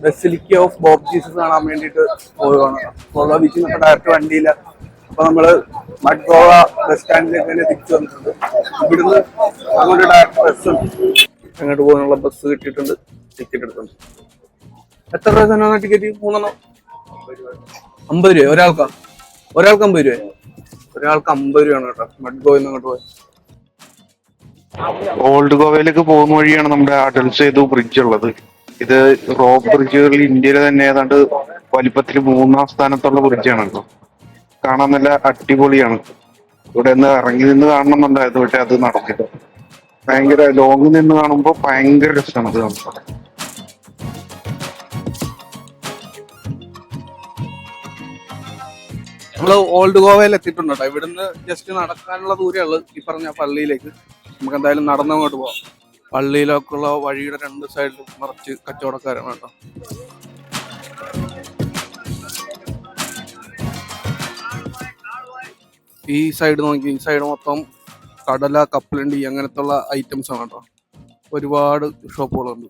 Basilica of Bob Jesus കാണാൻ വേണ്ടിയിട്ട് പോവുകയാണ്. ഗോവ ബീച്ചിൽ നിന്ന് ഡയറക്റ്റ് വണ്ടിയില്ല. അപ്പൊ നമ്മള് മഡ്ഗോവ ബസ് സ്റ്റാൻഡിലേക്ക് തന്നെ തിരിച്ചു വന്നിട്ടുണ്ട്. ഇവിടുന്ന് അങ്ങോട്ട് ഡയറക്റ്റ് ബസ് അങ്ങോട്ട് പോകാനുള്ള ബസ് കിട്ടിയിട്ടുണ്ട്. ടിക്കറ്റ് എടുത്തുണ്ട്. എത്ര രൂപ തന്നെ ടിക്കറ്റ്? 3 50 രൂപ ഒരാൾക്ക് 50 രൂപ. ഒരാൾക്ക് 50 രൂപയാണ് കേട്ടോ മഡ്ഗോവയിൽ നിന്ന് അങ്ങോട്ട് പോയത്. ഓൾഡ് ഗോവയിലേക്ക് പോകുന്ന വഴിയാണ് നമ്മുടെ അടൽ സേതു ബ്രിഡ്ജ് ഉള്ളത്. ഇത് റോക്ക് ബ്രിഡ്ജുകളിൽ ഇന്ത്യയിലെ തന്നെ ഏതാണ്ട് വലിപ്പത്തിൽ 3-ാം സ്ഥാനത്തുള്ള ബ്രിഡ്ജാണ് കേട്ടോ. കാണാൻ നല്ല അടിപൊളിയാണ്. ഇവിടെ നിന്ന് ഇറങ്ങി നിന്ന് കാണണമെന്നുണ്ടായത്, പക്ഷെ അത് നടക്കില്ല. ഭയങ്കര ലോങ് നിന്ന് കാണുമ്പോൾ ഭയങ്കര രസമാണ് അത് കാണുമ്പോൾ. നമ്മള് ഓൾഡ് ഗോവയിൽ എത്തിയിട്ടുണ്ട് കേട്ടോ. ഇവിടുന്ന് ജസ്റ്റ് നടക്കാനുള്ള ദൂരമുള്ളൂ ഈ പറഞ്ഞ പള്ളിയിലേക്ക്. നമുക്ക് എന്തായാലും നടന്നങ്ങോട്ട് പോവാം. പള്ളിയിലേക്കുള്ള വഴിയുടെ 2 സൈഡിലും നിറച്ച് കച്ചവടക്കാരാണ് കേട്ടോ. ഈ സൈഡ് നോക്കി, ഈ സൈഡ് മൊത്തം കടല, കപ്പലണ്ടി അങ്ങനത്തെ ഉള്ള ഐറ്റംസ് ആണ് കേട്ടോ. ഒരുപാട് ഷോപ്പുകളുണ്ട്.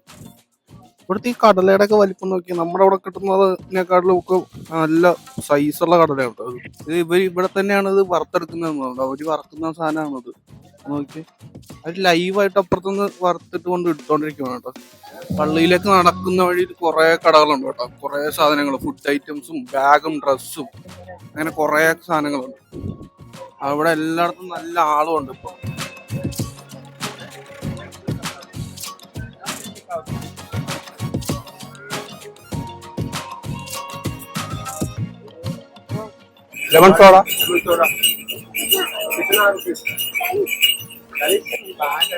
ഇവിടുത്തെ ഈ കടലയുടെ ഒക്കെ വലിപ്പം നോക്കി നമ്മുടെ അവിടെ കിട്ടുന്നതിനേക്കാട്ടിലും ഒക്കെ നല്ല സൈസുള്ള കടലയാണ് കേട്ടോ. ഇത് ഇവിടെ തന്നെയാണ് ഇത് വറുത്തെടുക്കുന്നത്. അവര് വറുക്കുന്ന സാധനമാണത്. നോക്കി അത് ലൈവായിട്ട് അപ്പുറത്തുനിന്ന് വറുത്തിട്ട് കൊണ്ട് എടുത്തോണ്ടിരിക്കുകയാണ് കേട്ടോ. പള്ളിയിലേക്ക് നടക്കുന്ന വഴിയിൽ കുറെ കടകളുണ്ട് കേട്ടോ. കുറെ സാധനങ്ങൾ, ഫുഡ് ഐറ്റംസും ബാഗും ഡ്രസ്സും അങ്ങനെ കുറെ സാധനങ്ങളുണ്ട്. അവിടെ എല്ലായിടത്തും നല്ല ആളുമുണ്ട് ഇപ്പൊ. ലെമൺ സോഡ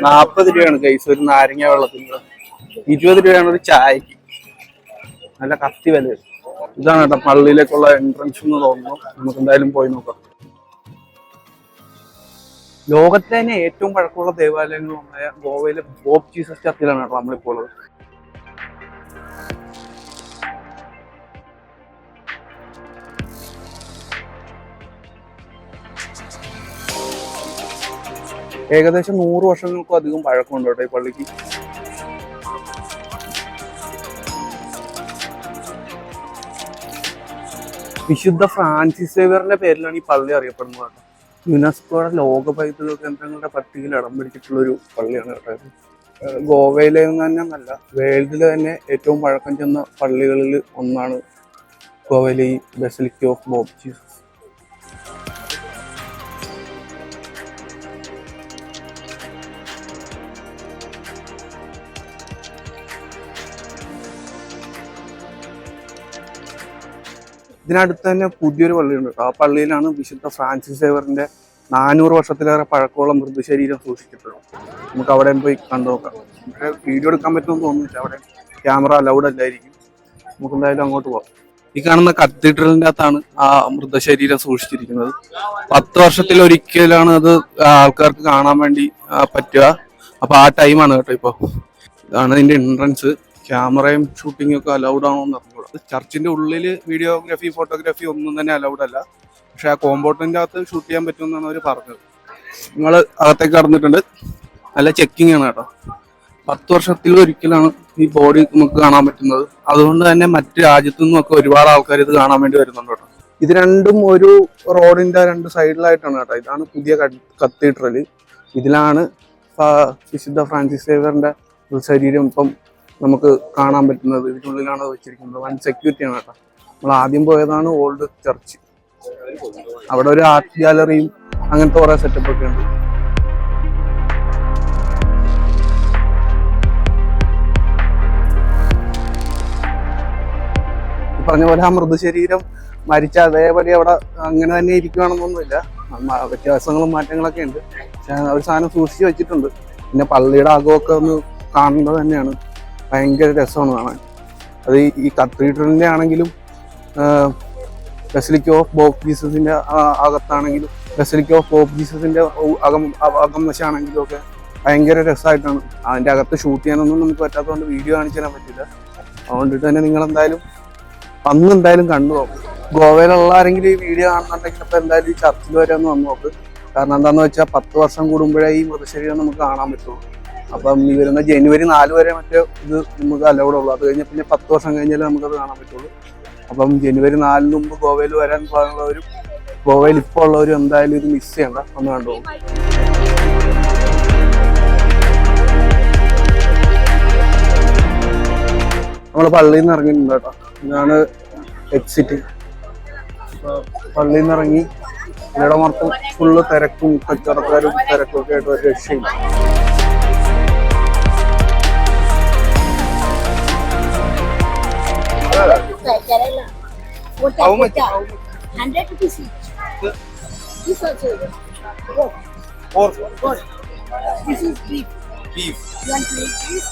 40 രൂപയാണ് കൈസ് ഒരു നാരങ്ങ വെള്ളത്തിന്. 20 രൂപയാണ് ഒരു ചായക്ക്. നല്ല കത്തി വില. ഇതാണ് കേട്ടോ പള്ളിയിലേക്കുള്ള എൻട്രൻസ് എന്ന് തോന്നുന്നു. നമുക്ക് എന്തായാലും പോയി നോക്കാം. ലോകത്തിലെ തന്നെ ഏറ്റവും പഴക്കമുള്ള ദേവാലയങ്ങളുമായ ഗോവയിലെ ബോബ് ജീസസ് ചർച്ചിലാണ് കേട്ടോ നമ്മളിപ്പോൾ ഉള്ളത്. ഏകദേശം 100 വർഷങ്ങൾക്കും അധികം പഴക്കമുണ്ട് കേട്ടോ ഈ പള്ളിക്ക്. വിശുദ്ധ ഫ്രാൻസിസ് സേവ്യറിന്റെ പേരിലാണ് ഈ പള്ളി അറിയപ്പെടുന്നത് കേട്ടോ. യുനെസ്കോയുടെ ലോക പൈതൃക കേന്ദ്രങ്ങളുടെ പട്ടികയിൽ ഇടം പിടിച്ചിട്ടുള്ള ഒരു പള്ളിയാണ് കേട്ടോ. ഗോവയിലെ തന്നെ നല്ല വേൾഡിലെ തന്നെ ഏറ്റവും പഴക്കം ചെന്ന പള്ളികളിൽ ഒന്നാണ് ഗോവയിലെ ഈ ബസിലിക്ക ഓഫ് ബോബ് ജീസസ്. ഇതിനടുത്ത് തന്നെ പുതിയൊരു പള്ളിയുണ്ട് കേട്ടോ. ആ പള്ളിയിലാണ് വിശുദ്ധ ഫ്രാൻസിസ് സേവറിന്റെ 400 വർഷത്തിലേറെ പഴക്കമുള്ള മൃതശരീരം സൂക്ഷിച്ചിട്ടുള്ളത്. നമുക്ക് അവിടെ പോയി കണ്ടു നോക്കാം. നമുക്ക് വീഡിയോ എടുക്കാൻ പറ്റുമെന്ന് തോന്നുന്നില്ല, അവിടെ ക്യാമറ അലൗഡ് അല്ലായിരിക്കും. നമുക്ക് എന്തായാലും അങ്ങോട്ട് പോകാം. ഈ കാണുന്ന കത്തീഡ്രലിന്റെ അകത്താണ് ആ മൃതശരീരം സൂക്ഷിച്ചിരിക്കുന്നത്. 10 വർഷത്തിലൊരിക്കലാണ് അത് ആൾക്കാർക്ക് കാണാൻ വേണ്ടി പറ്റുക. അപ്പൊ ആ ടൈമാണ് കേട്ടോ ഇപ്പൊ. ഇതാണ് ഇതിന്റെ എൻട്രൻസ്. ക്യാമറയും ഷൂട്ടിങ്ങും ഒക്കെ അലൗഡ് ആണോ എന്ന് അറിഞ്ഞൂടാ. ചർച്ചിന്റെ ഉള്ളിൽ വീഡിയോഗ്രാഫി, ഫോട്ടോഗ്രാഫി ഒന്നും തന്നെ അലൗഡ് അല്ല. പക്ഷെ ആ കോമ്പൗണ്ടിന്റെ അകത്ത് ഷൂട്ട് ചെയ്യാൻ പറ്റുമെന്നാണ് അവർ പറഞ്ഞത്. നിങ്ങൾ അകത്തേക്ക് കടന്നിട്ടുണ്ട്. നല്ല ചെക്കിങ് ആണ് കേട്ടോ. 10 വർഷത്തിലൊരിക്കലാണ് ഈ ബോഡി നമുക്ക് കാണാൻ പറ്റുന്നത്. അതുകൊണ്ട് തന്നെ മറ്റു രാജ്യത്തു നിന്നൊക്കെ ഒരുപാട് ആൾക്കാർ ഇത് കാണാൻ വേണ്ടി വരുന്നുണ്ട് കേട്ടോ. ഇത് രണ്ടും ഒരു റോഡിന്റെ 2 സൈഡിലായിട്ടാണ് കേട്ടോ. ഇതാണ് പുതിയ കത്തീഡ്രൽ. ഇതിലാണ് വിശുദ്ധ ഫ്രാൻസിസ് സേവറിന്റെ ശരീരം ഇപ്പം നമുക്ക് കാണാൻ പറ്റുന്നത്. ഇതിനുള്ളിലാണ് വെച്ചിരിക്കുന്നത്. വൻ സെക്യൂരിറ്റിയാണ് കേട്ടോ. നമ്മൾ ആദ്യം പോയതാണ് ഓൾഡ് ചർച്ച്. അവിടെ ഒരു ആർട്ട് ഗാലറിയും അങ്ങനത്തെ കുറെ സെറ്റപ്പ് ഒക്കെ ഉണ്ട്. പറഞ്ഞ പോലെ ആ മൃതശരീരം മരിച്ച അതേപടി അവിടെ അങ്ങനെ തന്നെ ഇരിക്കുകയാണെന്നൊന്നുമില്ല. വ്യത്യാസങ്ങളും മാറ്റങ്ങളൊക്കെ ഉണ്ട്. പക്ഷെ ഒരു സാധനം സൂക്ഷിച്ച് വെച്ചിട്ടുണ്ട്. പിന്നെ പള്ളിയുടെ അകമൊക്കെ ഒന്ന് കാണേണ്ടത് തന്നെയാണ്. ഭയങ്കര രസമാണ് കാണാൻ. അത് ഈ കത്തീഡ്രലിന്റെ ആണെങ്കിലും ബസിലിക്ക ഓഫ് ബോബ് ജീസസിന്റെ അകത്താണെങ്കിലും ബസിലിക്ക ഓഫ് ബോബ് ജീസസിന്റെ അകം വശമാണെങ്കിലും ഒക്കെ ഭയങ്കര രസമായിട്ടാണ്. അതിന്റെ അകത്ത് ഷൂട്ട് ചെയ്യാനൊന്നും നമുക്ക് പറ്റാത്തതുകൊണ്ട് വീഡിയോ കാണിച്ചു തരാൻ പറ്റില്ല. അതുകൊണ്ടിട്ട് തന്നെ നിങ്ങൾ എന്തായാലും എന്തായാലും കണ്ടു നോക്കും. ഗോവയിലുള്ള ആരെങ്കിലും ഈ വീഡിയോ കാണുന്നുണ്ടെങ്കിൽ അപ്പൊ എന്തായാലും ഈ ചർച്ചിൽ വരെ ഒന്ന് വന്നു നോക്ക്. കാരണം എന്താന്ന് വെച്ചാൽ 10 വർഷം കൂടുമ്പോഴേ ഈ മൃതശരീരം നമുക്ക് കാണാൻ പറ്റുള്ളൂ. അപ്പം ഈ വരുന്ന ജനുവരി 4 വരെ മറ്റേ ഇത് നമുക്ക് അലൗഡ് ഉള്ളൂ. അത് കഴിഞ്ഞാൽ പിന്നെ 10 വർഷം കഴിഞ്ഞാലേ നമുക്കത് കാണാൻ പറ്റുള്ളൂ. അപ്പം ജനുവരി 4 മുമ്പ് ഗോവയിൽ വരാൻ പാടുള്ളവരും ഗോവയിൽ ഇപ്പോൾ ഉള്ളവരും എന്തായാലും ഇത് മിസ് ചെയ്യണ്ട, ഒന്ന് കണ്ടുപോകും. നമ്മൾ പള്ളിയിൽ നിന്ന് ഇറങ്ങിയിട്ടുണ്ട് കേട്ടോ. ഇതാണ് എക്സിറ്റ്. പള്ളിയിൽ നിന്ന് ഇറങ്ങി ഇവിടെ മൊത്തം ഫുള്ള് തിരക്കും കച്ചവടക്കാരും തിരക്കും ഒക്കെ ആയിട്ട് ഒരു രക്ഷയില്ല. How much? 100 rupees each. This also is pork. This is beef. Beef. You want to eat this?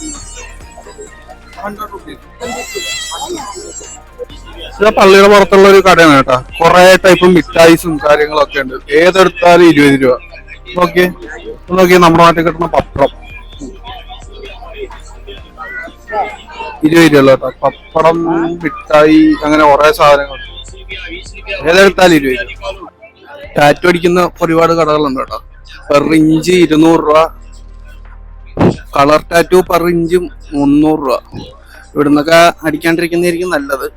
100 rupees. 100 rupees. ഇത് പള്ളിയുടെ പുറത്തുള്ള ഒരു കടയാണ് കേട്ടോ. കുറെ ടൈപ്പ് മിഠായിസും കാര്യങ്ങളൊക്കെ ഉണ്ട്. ഏതെടുത്താലും 20 രൂപ. നോക്കിയേ നമ്മുടെ നാട്ടിൽ കിട്ടുന്ന പപ്പടം 20 രൂപ കേട്ടോ. പപ്പടം, മിഠായി, അങ്ങനെ കുറെ സാധനങ്ങൾ ഏതെടുത്താലും 20 രൂപ. ടാറ്റു അടിക്കുന്ന ഒരുപാട് കടകളുണ്ട് കേട്ടോ. പെർ ഇഞ്ച് 200 രൂപ. കളർ ടാറ്റു പെർ ഇഞ്ച് 300 രൂപ. ഇവിടുന്നൊക്കെ അടിക്കാണ്ടിരിക്കുന്നതായിരിക്കും നല്ലത്.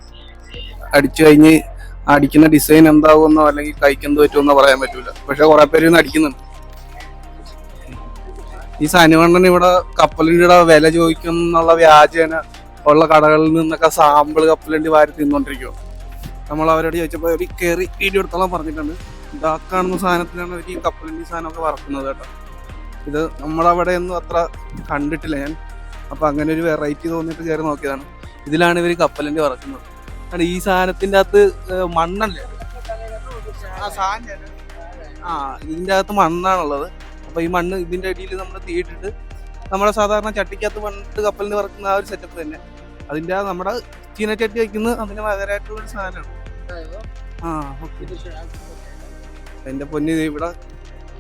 അടിച്ചു കഴിഞ്ഞ് അടിക്കുന്ന ഡിസൈൻ എന്താകുമെന്നോ അല്ലെങ്കിൽ കഴിക്കുന്നത് പറ്റുമെന്നോ പറയാൻ പറ്റൂല. പക്ഷെ കുറെ പേര് ഇന്ന് അടിക്കുന്നുണ്ട്. ഈ സനുവണ്ണൻ ഇവിടെ കപ്പലിൻ്റെ വില ചോദിക്കുന്നുള്ള വ്യാജേന ഉള്ള കടകളിൽ നിന്നൊക്കെ സാമ്പിൾ കപ്പലണ്ടി വാരി തിന്നോണ്ടിരിക്കും. നമ്മൾ അവരോട് ചോദിച്ചപ്പോൾ ഒരു കയറി വീഡിയോ എടുത്തോളം പറഞ്ഞിട്ടുണ്ട്. ഇതാക്കാണെന്ന സാധനത്തിലാണ് അവർ ഈ കപ്പലണ്ടി സാധനമൊക്കെ വറക്കുന്നത് കേട്ടോ. ഇത് നമ്മളവിടെ ഒന്നും അത്ര കണ്ടിട്ടില്ല ഞാൻ. അപ്പം അങ്ങനെ ഒരു വെറൈറ്റി തോന്നിയിട്ട് കയറി നോക്കിയതാണ്. ഇതിലാണ് ഇവർ കപ്പലണ്ടി വറക്കുന്നത്. ഈ സാധനത്തിൻ്റെ അകത്ത് മണ്ണല്ലേ, ഇതിൻ്റെ അകത്ത് മണ്ണാണുള്ളത്. അപ്പോൾ ഈ മണ്ണ് ഇതിൻ്റെ അടിയിൽ നമ്മൾ തീയിട്ടിട്ട് നമ്മുടെ സാധാരണ ചട്ടിക്കകത്ത് മണ്ണിട്ട് കപ്പലിന് വറക്കുന്ന ആ ഒരു സെറ്റപ്പ് തന്നെ. അതിൻ്റെ നമ്മുടെ ചീനച്ചട്ടി വയ്ക്കുന്നത് അതിന് പകരമായിട്ടുള്ളൊരു സാധനമാണ്. ഓക്കെ. എൻ്റെ പൊന്നി ഇവിടെ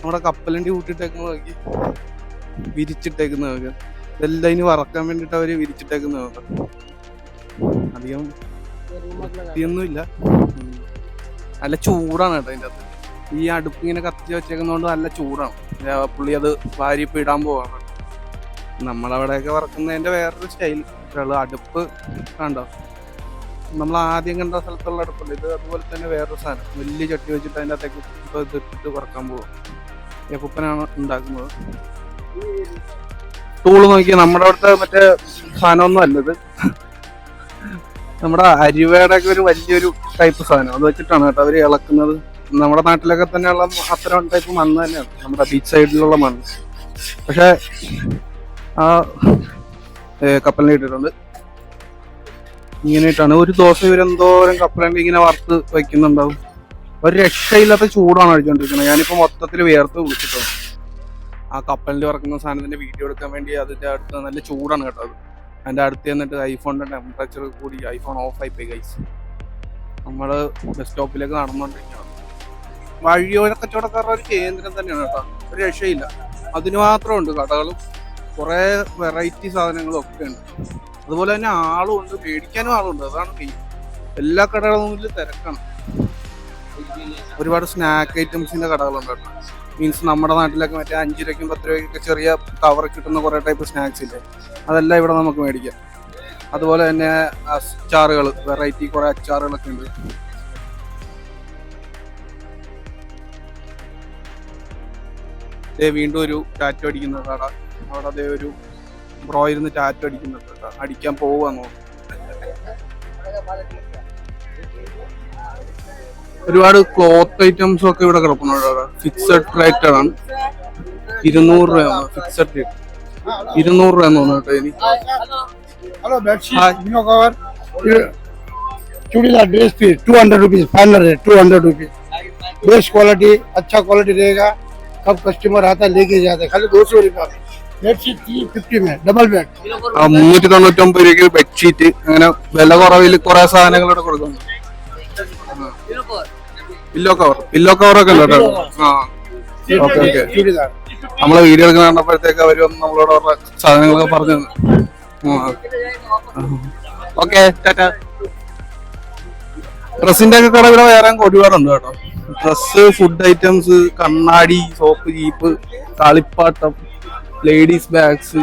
നമ്മുടെ കപ്പലണ്ടി കൂട്ടിയിട്ടേക്കുന്നത് നോക്കി, വിരിച്ചിട്ടേക്കുന്നത് നോക്കാം. ഇതെല്ലാം ഇനി വറക്കാൻ വേണ്ടിയിട്ട് അവർ വിരിച്ചിട്ടേക്കുന്നത് നോക്കാം. അധികം വൃത്തിയൊന്നുമില്ല. നല്ല ചൂടാണ് കേട്ടോ അതിൻ്റെ അകത്ത്. ഈ അടുപ്പ് ഇങ്ങനെ കത്തിച്ച് വെച്ചേക്കുന്നതുകൊണ്ട് നല്ല ചൂടാണ്. പുള്ളി അത് വാരി ഇപ്പം ഇടാൻ പോവാണ്. നമ്മളവിടെയൊക്കെ വറക്കുന്നതിൻ്റെ വേറൊരു സ്റ്റൈൽ. അടുപ്പ് കണ്ടോ, നമ്മൾ ആദ്യം കണ്ട സ്ഥലത്തുള്ള അടുപ്പുണ്ട്. ഇത് അതുപോലെ തന്നെ വേറൊരു സാധനം, വലിയ ചട്ടി വെച്ചിട്ട് അതിൻ്റെ അകത്തേക്ക് ഇതിട്ടിട്ട് വറക്കാൻ പോവാം. എപ്പനാണ് ഉണ്ടാക്കുന്നത്. ടൂള് നോക്കിയാൽ നമ്മുടെ അവിടുത്തെ മറ്റേ സാധനമൊന്നും അല്ലത്. നമ്മുടെ അരിവയുടെ ഒക്കെ ഒരു വലിയൊരു ടൈപ്പ് സാധനം, അത് വെച്ചിട്ടാണ് കേട്ടോ അവർ ഇളക്കുന്നത്. നമ്മുടെ നാട്ടിലൊക്കെ തന്നെയുള്ള അത്തരം ടൈപ്പ് മണ്ണ് തന്നെയാണ്, നമ്മുടെ ബീച്ച് സൈഡിലുള്ള മണ്ണ്. പക്ഷെ ആ കപ്പലിനെ ഇട്ടിട്ടുണ്ട്. ഇങ്ങനെ ഇട്ടാണ് ഒരു ദിവസം ഇവരെന്തോരം കപ്പലണ്ടി ഇങ്ങനെ വറുത്ത് വയ്ക്കുന്നുണ്ടാവും. ഒരു രക്ഷയില്ലാത്ത ചൂടാണ് അടിച്ചോണ്ടിരിക്കുന്നത്. ഞാനിപ്പോ മൊത്തത്തിൽ വിയർത്ത് വിളിച്ചിട്ടുണ്ട്. ആ കപ്പലിൽ വറക്കുന്ന സാധനത്തിന്റെ വീഡിയോ എടുക്കാൻ വേണ്ടി അതിന്റെ അടുത്ത് നല്ല ചൂടാണ് കേട്ടോ. അത് അതിന്റെ അടുത്ത് ചെന്നിട്ട് ഐഫോണിന്റെ ടെമ്പറേച്ചർ കൂടി ഐഫോൺ ഓഫ് ആയിപ്പോയി ഗൈസ്. നമ്മള് ബസ് സ്റ്റോപ്പിലേക്ക് നടന്നുകൊണ്ടിരിക്കണം. വഴിയോര കച്ചവടക്കാരുടെ ഒരു കേന്ദ്രം തന്നെയാണ് കേട്ടോ. ഒരു രക്ഷയില്ല. അതിന് മാത്രമുണ്ട് കടകളും കുറെ വെറൈറ്റി സാധനങ്ങളും ഒക്കെ ഉണ്ട്. അതുപോലെ തന്നെ ആളും ഉണ്ട്, മേടിക്കാനും ആളുണ്ട്. അതാണ് മെയിൻ. എല്ലാ കടകളും തിരക്കാണ്. ഒരുപാട് സ്നാക്ക് ഐറ്റംസിന്റെ കടകളുണ്ട് കേട്ടോ. മീൻസ് നമ്മുടെ നാട്ടിലൊക്കെ മറ്റേ 5 രൂപയ്ക്കും 10 രൂപയ്ക്കൊക്കെ ചെറിയ കവർ കിട്ടുന്ന കുറെ ടൈപ്പ് സ്നാക്സ് ഇല്ലേ, അതെല്ലാം ഇവിടെ നമുക്ക് മേടിക്കാം. അതുപോലെ തന്നെ അച്ചാറുകൾ, വെറൈറ്റി കുറെ അച്ചാറുകളൊക്കെ ഉണ്ട്. വീണ്ടും ഒരു ടാറ്റു അടിക്കുന്ന കട. അവിടെ അതേ ഒരു ബ്രോ ഇരുന്ന് ടാറ്റു അടിക്കുന്നുണ്ട് കേട്ടോ. അടിക്കാൻ പോവാന്ന് തോന്നുന്നു. ഒരുപാട് ക്ലോത്ത് ഐറ്റംസും ഒക്കെ ഇവിടെ കിടക്കുന്നുണ്ട്. ഫിക്സഡ് റേറ്റ് ആണ്, 200 രൂപയാണ് ഫിക്സഡ് റേറ്റ്. 200 രൂപയെന്ന് തോന്നുന്നു കേട്ടോ. ഇനി चूड़ीदार ड्रेस पे 200 rupees final rate, 200 rupees best quality, अच्छा क्वालिटी रहेगा. सब कस्टमर आता लेके जाते, खाली 200 रुपया. बेडशीट 350 में डबल बेड. 399 രൂപയ്ക്ക് ബെഡ്ഷീറ്റ്. അങ്ങനെ വില കുറവിൽ കുറെ സാധനങ്ങൾ ഇവിടെ കൊടുക്കുന്നു. പില്ലോ കവറൊക്കെ ഉണ്ട് കേട്ടോ. Okay okay. നമ്മളെ വീഡിയോ എടുക്കുന്ന കണ്ടപ്പോഴത്തേക്ക് അവർ വന്ന് നമ്മളോട് സാധനങ്ങളൊക്കെ പറഞ്ഞു. ഓക്കെ ടാറ്റാ. ഡ്രസ്സിന്റെ ഒക്കെ കട ഇവിടെ വേറെ ഒരുപാടുണ്ട് കേട്ടോ. ഡ്രസ്സ്, ഫുഡ് ഐറ്റംസ്, കണ്ണാടി, സോപ്പ്, ജീപ്പ്, കളിപ്പാട്ടം, ലേഡീസ് ബാഗ്സ്,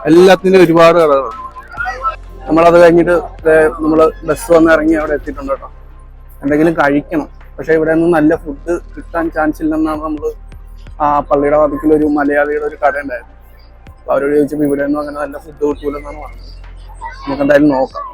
എല്ലാത്തിനും ഒരുപാട് കടകളുണ്ട്. നമ്മളത് കഴിഞ്ഞിട്ട് നമ്മൾ ബസ് വന്ന് ഇറങ്ങി അവിടെ എത്തിയിട്ടുണ്ട് കേട്ടോ. എന്തെങ്കിലും കഴിക്കണം, പക്ഷെ ഇവിടെ ഒന്നും നല്ല ഫുഡ് കിട്ടാൻ ചാൻസ് ഇല്ലെന്നാണ് നമ്മൾ ആ പള്ളിയുടെ വാതിക്കൽ ഒരു മലയാളിയുടെ ഒരു കട ഉണ്ടായിരുന്നു. അപ്പോൾ അവരോട് ചോദിച്ചപ്പോൾ ഇവിടെ ഒന്നും അങ്ങനെ നല്ല ഫുഡ് കിട്ടൂലെന്നാണ് പറഞ്ഞത്. നമുക്ക് എന്തായാലും നോക്കാം.